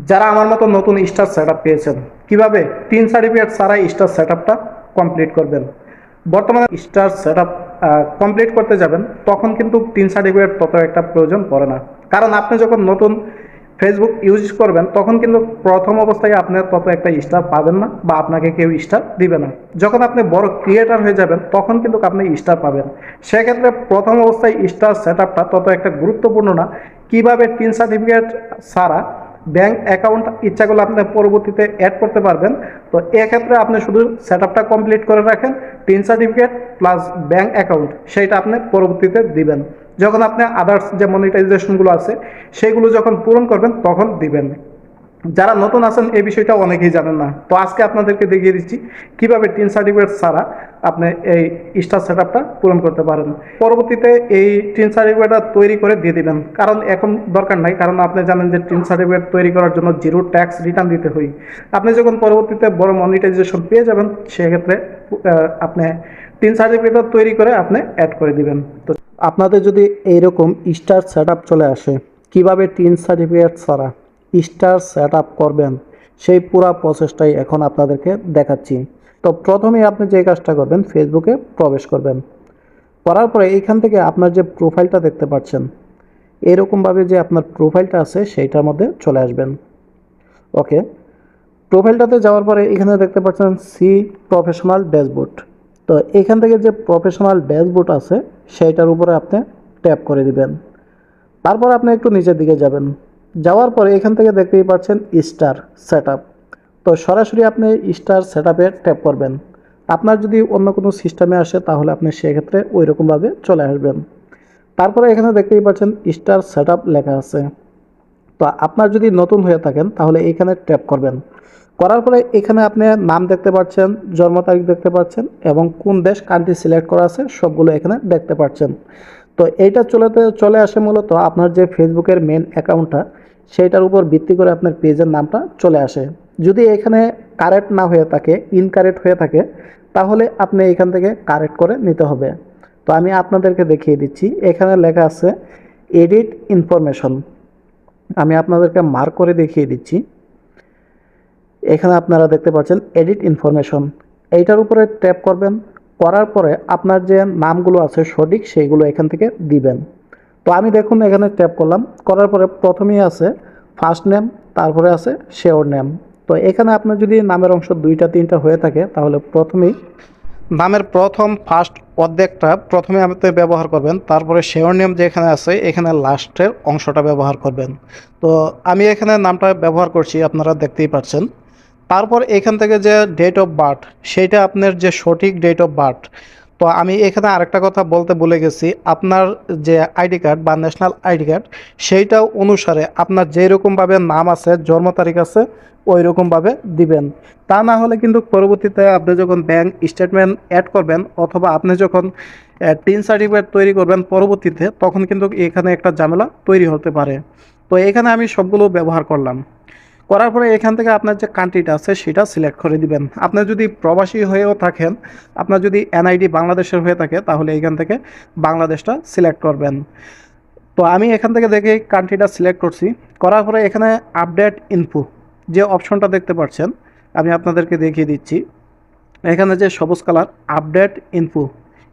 যারা আমার মতো নতুন স্টার সেটআপ পেয়েছেন, কিভাবে টিন সার্টিফিকেট ছাড়াই স্টার সেটআপটা কমপ্লিট করবেন। বর্তমানে স্টার সেটআপ কমপ্লিট করতে যাবেন তখন কিন্তু টিন সার্টিফিকেট তত একটা প্রয়োজন পড়ে না। কারণ আপনি যখন নতুন ফেসবুক ইউজ করবেন তখন কিন্তু প্রথম অবস্থায় আপনি তত একটা স্টার পাবেন না, বা আপনাকে কেউ স্টার দিবে না। যখন আপনি বড় ক্রিয়েটার হয়ে যাবেন তখন কিন্তু আপনি স্টার পাবেন। সেক্ষেত্রে প্রথম অবস্থায় স্টার সেটআপটা তত একটা গুরুত্বপূর্ণ না। কিভাবে টিন সার্টিফিকেট ছাড়া ব্যাংক অ্যাকাউন্ট ইচ্ছা করলে আপনি পরবর্তীতে অ্যাড করতে পারবেন। তো এক্ষেত্রে আপনি শুধু সেটআপটা কমপ্লিট করে রাখেন, tin certificate plus bank account সেইটা আপনি পরবর্তীতে দিবেন। যখন আপনি আদার্স যে মনিটাইজেশনগুলো আছে সেইগুলো যখন পূরণ করবেন তখন দিবেন। যারা নতুন আছেন এই বিষয়টা অনেকেই জানেন না, তো আজকে আপনাদেরকে দেখিয়ে দিচ্ছি কিভাবে টিন সার্টিফিকেট ছাড়া আপনি এই স্টার সেটআপটা পূরণ করতে পারেন। পরবর্তীতে এই টিন সার্টিফিকেটটা তৈরি করে দিয়ে দিবেন, কারণ এখন দরকার নাই, কারণ আপনি জানেন যে টিন সার্টিফিকেট তৈরি করার জন্য জিরো ট্যাক্স রিটার্ন দিতে হয়। আপনি যখন পরবর্তীতে বড় মনিটাইজেশন পেয়ে যাবেন সেক্ষেত্রে আপনি টিন সার্টিফিকেট তৈরি করে আপনি অ্যাড করে দিবেন। তো আপনাদের যদি এইরকম স্টার সেটআপ চলে আসে, কিভাবে টিন সার্টিফিকেট ছাড়া স্টার সেটআপ করবেন সেই পুরো প্রসেসটাই এখন আপনাদেরকে দেখাচ্ছি। তো প্রথমেই আপনি যে কাজটা করবেন, ফেসবুকে প্রবেশ করবেন। করার পরে এইখান থেকে আপনার যে প্রোফাইলটা দেখতে পাচ্ছেন, এরকমভাবে যে আপনার প্রোফাইলটা আছে সেইটার মধ্যে চলে আসবেন। ওকে, প্রোফাইলটাতে যাওয়ার পরে এখানে দেখতে পাচ্ছেন সি প্রফেশনাল ড্যাশবোর্ড। তো এখান থেকে যে প্রফেশনাল ড্যাশবোর্ড আছে সেইটার উপরে আপনি ট্যাপ করে দিবেন। তারপর আপনি একটু নিচের দিকে যাবেন, যাওয়ার পরে এখান থেকে দেখতেই পাচ্ছেন স্টার সেটআপ। তো সরাসরি আপনি স্টার সেটআপে ট্যাপ করবেন। আপনার যদি অন্য কোনো সিস্টেমে আসে তাহলে আপনি সেক্ষেত্রে ওই রকমভাবে চলে আসবেন। তারপরে এখানে দেখতেই পাচ্ছেন স্টার সেটআপ লেখা আছে। তো আপনার যদি নতুন হয়ে থাকেন তাহলে এখানে ট্যাপ করবেন। করার পরে এখানে আপনি নাম দেখতে পাচ্ছেন, জন্ম তারিখ দেখতে পাচ্ছেন এবং কোন দেশ কান্ট্রি সিলেক্ট করা আছে সবগুলো এখানে দেখতে পাচ্ছেন। তো এইটা চলে আসে মূলত আপনার যে ফেসবুকের মেন অ্যাকাউন্টটা সেইটার উপর ভিত্তি করে আপনার পেজের নামটা চলে আসে। যদি এখানে কারেক্ট না হয়ে থাকে, ইনকারেক্ট হয়ে থাকে, তাহলে আপনি এখান থেকে কারেক্ট করে নিতে হবে। তো আমি আপনাদেরকে দেখিয়ে দিচ্ছি, এখানে লেখা আছে এডিট ইনফরমেশন। আমি আপনাদেরকে মার্ক করে দেখিয়ে দিচ্ছি। এখানে আপনারা দেখতে পাচ্ছেন এডিট ইনফরমেশন, এইটার উপরে ট্যাপ করবেন। করার পরে আপনার যে নামগুলো আছে সঠিক সেইগুলো এখান থেকে দিবেন। তো আমি দেখুন এখানে ট্যাপ করলাম, করার পরে প্রথমেই আছে ফার্স্ট নেম, তারপরে আছে শেওর নেম। তো এখানে আপনার যদি নামের অংশ দুইটা তিনটা হয়ে থাকে তাহলে প্রথমেই নামের প্রথম ফার্স্ট অর্ধেকটা প্রথমে আপনি ব্যবহার করবেন, তারপরে শেওর নেম যেখানে আছে এখানে লাস্টের অংশটা ব্যবহার করবেন। তো আমি এখানে নামটা ব্যবহার করছি, আপনারা দেখতেই পাচ্ছেন। তারপর এখান থেকে যে ডেট অফ বার্থ, সেইটা আপনার যে সঠিক ডেট অফ বার্থ। তো আমি এখানে আরেকটা কথা বলতে ভুলে গেছি, আপনার যে আইডি কার্ড বা ন্যাশনাল আইডি কার্ড সেইটা অনুসারে আপনার যেরকমভাবে নাম আছে, জন্ম তারিখ আছে, ওই রকমভাবে দিবেন। তা না হলে কিন্তু পরবর্তীতে আপনি যখন ব্যাংক স্টেটমেন্ট অ্যাড করবেন অথবা আপনি যখন টিন সার্টিফিকেট তৈরি করবেন পরবর্তীতে, তখন কিন্তু এখানে একটা ঝামেলা তৈরি হতে পারে। তো এখানে আমি সবগুলো ব্যবহার করলাম। করার পরে এখান থেকে আপনার যে কান্ট্রিটা আছে সেটা সিলেক্ট করে দিবেন। আপনার যদি প্রবাসী হয়েও থাকেন, আপনার যদি এনআইডি বাংলাদেশের হয়ে থাকে তাহলে এখান থেকে বাংলাদেশটা সিলেক্ট করবেন। তো আমি এখান থেকে দেখে কান্ট্রিটা সিলেক্ট করছি। করার পরে এখানে আপডেট ইনফো যে অপশনটা দেখতে পাচ্ছেন, আমি আপনাদেরকে দেখিয়ে দিচ্ছি। এখানে যে সবুজ কালার আপডেট ইনফো,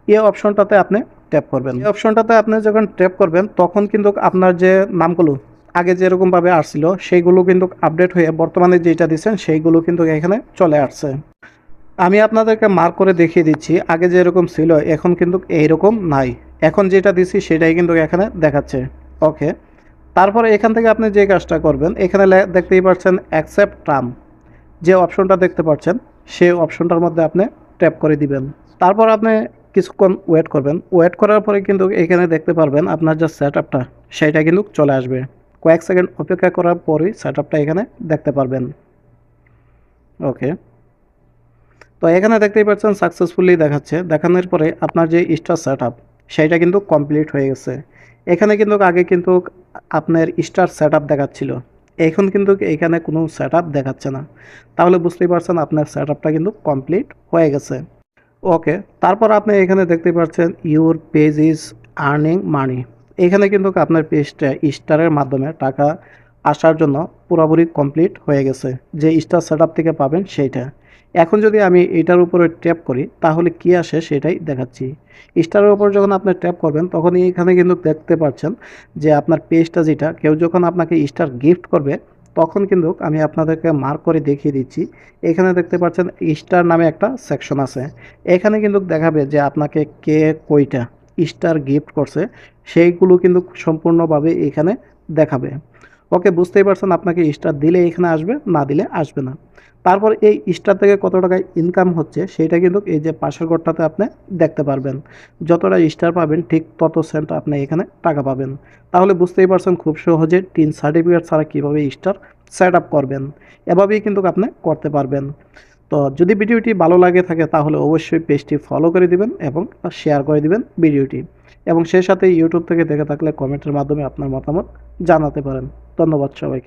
এই অপশনটাতে আপনি ট্যাপ করবেন। এই অপশনটাতে আপনি যখন ট্যাপ করবেন তখন কিন্তু আপনার যে নামগুলো আগে যেরকমভাবে আসছিল সেইগুলো কিন্তু আপডেট হয়ে বর্তমানে যেটা দিচ্ছেন সেইগুলো কিন্তু এখানে চলে আসছে। আমি আপনাদেরকে মার্ক করে দেখিয়ে দিচ্ছি, আগে যেরকম ছিল এখন কিন্তু এইরকম নাই। এখন যেটা দিচ্ছি সেটাই কিন্তু এখানে দেখাচ্ছে। ওকে, তারপরে এখান থেকে আপনি যে কাজটা করবেন, এখানে দেখতেই পাচ্ছেন অ্যাকসেপ্ট টার্ম যে অপশনটা দেখতে পাচ্ছেন, সেই অপশনটার মধ্যে আপনি ট্যাপ করে দিবেন। তারপর আপনি কিছুক্ষণ ওয়েট করবেন। ওয়েট করার পরে কিন্তু এখানে দেখতে পারবেন আপনার যে সেটআপটা সেটা কিন্তু চলে আসবে। কয়েক সেকেন্ড অপেক্ষা করার পরই সেটআপটা এখানে দেখতে পারবেন। ওকে, তো এখানে দেখতেই পাচ্ছেন সাকসেসফুলি দেখাচ্ছে। দেখানোর পরে আপনার যে স্টার সেটআপ সেইটা কিন্তু কমপ্লিট হয়ে গেছে। এখানে কিন্তু আগে কিন্তু আপনার স্টার সেটআপ দেখাচ্ছিল, এখন কিন্তু এখানে কোনো সেটআপ দেখাচ্ছে না। তাহলে বুঝতেই পারছেন আপনার সেটআপটা কিন্তু কমপ্লিট হয়ে গেছে। ওকে, তারপর আপনি এখানে দেখতে পাচ্ছেন your page is earning money. এখানে কিন্তু আপনার পেজটা স্টারের মাধ্যমে টাকা আসার জন্য পুরোপুরি কমপ্লিট হয়ে গেছে। যে স্টার সেটআপ থেকে পাবেন সেইটা। এখন যদি আমি এটার উপরে ট্যাপ করি তাহলে কি আসে সেটাই দেখাচ্ছি। স্টারের উপর যখন আপনি ট্যাপ করবেন তখনই এখানে কিন্তু দেখতে পাচ্ছেন যে আপনার পেজটা যেটা কেউ যখন আপনাকে স্টার গিফট করবে তখন কিন্তু আমি আপনাদেরকে মার্ক করে দেখিয়ে দিচ্ছি। এখানে দেখতে পাচ্ছেন স্টার নামে একটা সেকশন আছে। এখানে কিন্তু দেখাবে যে আপনাকে কে কয়টা স্টার গিফট করছে সেইগুলো কিন্তু সম্পূর্ণভাবে এখানে দেখাবে। ওকে, বুঝতেই পারছেন আপনাকে স্টার দিলে এখানে আসবে, না দিলে আসবে না। তারপর এই স্টার থেকে কত টাকা ইনকাম হচ্ছে সেটা কিন্তু এই যে পাশের ঘরটাতে আপনি দেখতে পারবেন। যতটা স্টার পাবেন ঠিক তত সেন্ট আপনি এখানে টাকা পাবেন। তাহলে বুঝতেই পারছেন খুব সহজে টিন সার্টিফিকেট ছাড়া কীভাবে স্টার সেট আপ করবেন। এভাবেই কিন্তু আপনি করতে পারবেন। তো যদি ভিডিওটি ভালো লাগে থাকে তাহলে অবশ্যই পেজটি ফলো করে দিবেন এবং শেয়ার করে দিবেন ভিডিওটি, এবং সেই সাথে ইউটিউব থেকে দেখে থাকলে কমেন্টের মাধ্যমে আপনার মতামত জানাতে পারেন। ধন্যবাদ সবাইকে।